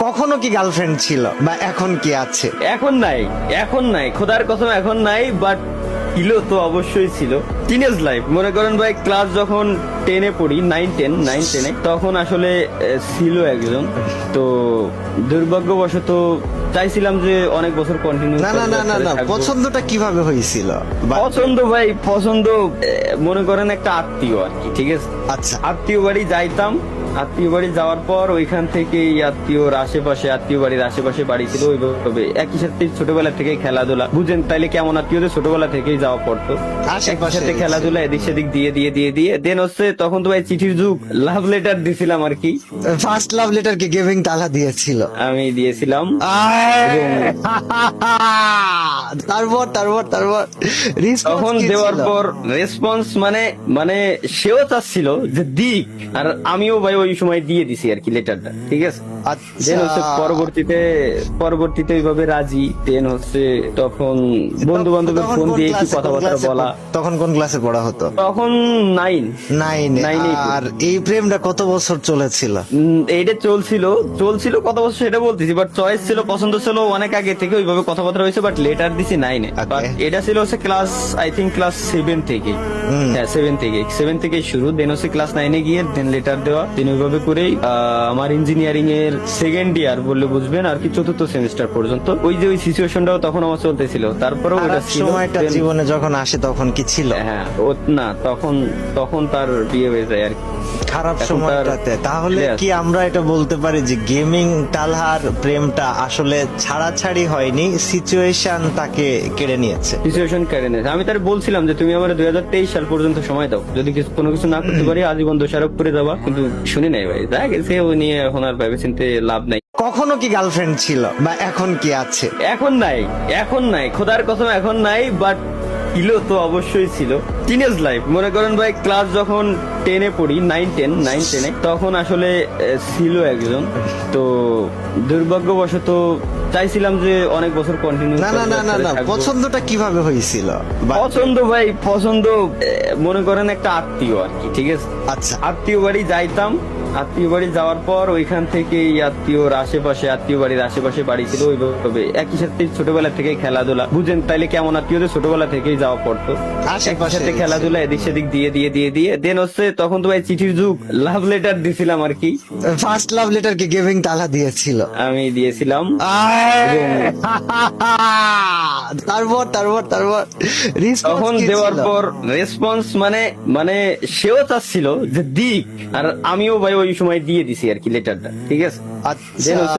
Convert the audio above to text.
কখনো কি গার্লফ্রেন্ড ছিল বা এখন কি আছে? এখন নাই খোদার কসম এখন নাই, বাট ছিল তো অবশ্যই ছিল। টিনেজ লাইফ মনে করেন ভাই, ক্লাস যখন 10-এ পড়ি, 9-10-এ তখন আসলে ছিল একজন। তো দুর্ভাগ্যবশত চাইছিলাম যে অনেক বছর কন্টিনিউ। না না না না না, পছন্দটা কিভাবে হয়েছিল? পছন্দ মনে করেন একটা আত্মীয় আর কি, ঠিক আছে। আচ্ছা, আত্মীয় বাড়ি যাইতাম, আত্মীয় বাড়ি যাওয়ার পর ওইখান থেকে আত্মীয় বাড়ির আশেপাশে বাড়ি ছিল, ওইভাবে একই সাথে ছোটবেলা থেকে খেলাধুলা, বুঝেন তাইলে কেমন আত্মীয়দের ছোটবেলা থেকেই যাওয়া পড়তো, একই সাথে খেলাধুলা এদিক সেদিক দিয়ে দেন হচ্ছে তখন তো ভাই চিঠির যুগ, লাভ লেটার দিছিলাম আর কি। ফার্স্ট লাভ লেটার কি গেভিং তালা দিয়েছিল? আমি দিয়েছিলাম। তারপর তখন দেওয়ার পর রেসপন্স মানে সেও চাচ্ছিল যে দিক, আর আমিও ভাই ওই সময় দিয়ে দিছি আর কি লেটারটা, ঠিক আছে। দেন হচ্ছে পরবর্তীতে ওইভাবে রাজি। দেন হচ্ছে তখন বন্ধু বান্ধবের ফোন দিয়ে কি কথাবার্তা বলা। তখন কোন ক্লাসে পড়া হতো? তখন 9। নাইনে। আর এই প্রেমটা কত বছর চলেছিল? এইটা চলছিল কত বছর সেটা বলতেছি, বাট চয়েস ছিল, পছন্দ ছিল অনেক আগে থেকে, ওইভাবে কথাবার্তা হয়েছে, বাট লেটার দিছি 9-এ। বাট এটা ছিল হচ্ছে ক্লাস, আই থিঙ্ক ক্লাস 7 থেকে। হ্যাঁ, 7 থেকে শুরু। দেন হচ্ছে ক্লাস 9-এ গিয়ে দেন লেটার দেওয়া। দেন ওইভাবে করেই আমার ইঞ্জিনিয়ারিং এর সেকেন্ড ইয়ার বললে বুঝবেন আর কি, 4th সেমিস্টার পর্যন্ত ওই সিচুয়েশনটাও তখন আমার চলতেছিল। তারপরেও ওটা ছিল। সময়টা জীবনে যখন আসে তখন কি ছিল? হ্যাঁ, না তখন তার বিয়ে হয়ে যায় আর কি, খারাপ সময়টাতে। তাহলে কি আমরা এটা বলতে পারি যে গেমিং তালহার প্রেমটা আসলে ছাড়াছাড়ি হয়নি, সিচুয়েশন তাকে কেড়ে নিয়েছে? আমি তার বলছিলাম যে তুমি আমার 2023 সাল পর্যন্ত সময় দাও, যদি কোনো কিছু না করতে পারি আজীবন দোষারোপ করে যাবা, কিন্তু শুনি নাই ভাই, যা গেছে ও নিয়ে এখন আর ভেবে চিনতে লাভ নাই। কখনো কি গার্লফ্রেন্ড ছিল বা এখন কি আছে? এখন নাই খোদার কসম এখন নাই, বাট ছিল তো অবশ্যই ছিল। টিনেজ লাইফ মনে করেন ভাই, ক্লাস যখন 10-এ পড়ি, 9-10-এ তখন আসলে ছিল একজন। তো দুর্ভাগ্যবশত চাইছিলাম যে অনেক বছর কন্টিনিউ। না না না না না, পছন্দটা কিভাবে হয়েছিল? পছন্দ মনে করেন একটা আত্মীয় আর কি, ঠিক আছে। আচ্ছা, আত্মীয় বাড়ি যাইতাম, আত্মীয় বাড়ি যাওয়ার পর ওইখান থেকে আত্মীয় বাড়ির আশেপাশে বাড়ি ছিল, ওইভাবে একই সাথে ছোটবেলা থেকে খেলাধুলা, বুঝেন তাইলে কেমন আত্মীয়দের ছোটবেলা থেকেই যাওয়া পড়তো, একই সাথে খেলাধুলা এদিক সেদিক দিয়ে দেন হচ্ছে তখন তো ভাই চিঠির যুগ, লাভ লেটার দিছিলাম আর কি। ফার্স্ট লাভ লেটার কি গেভিং তালা দিয়েছিল? আমি দিয়েছিলাম। তারপর তখন দেওয়ার পর রেসপন্স মানে সেও চাচ্ছিল যে দিক, আর আমিও ভাই ওই সময় দিয়ে দিছি আর কি লেটারটা, ঠিক আছে। আচ্ছা।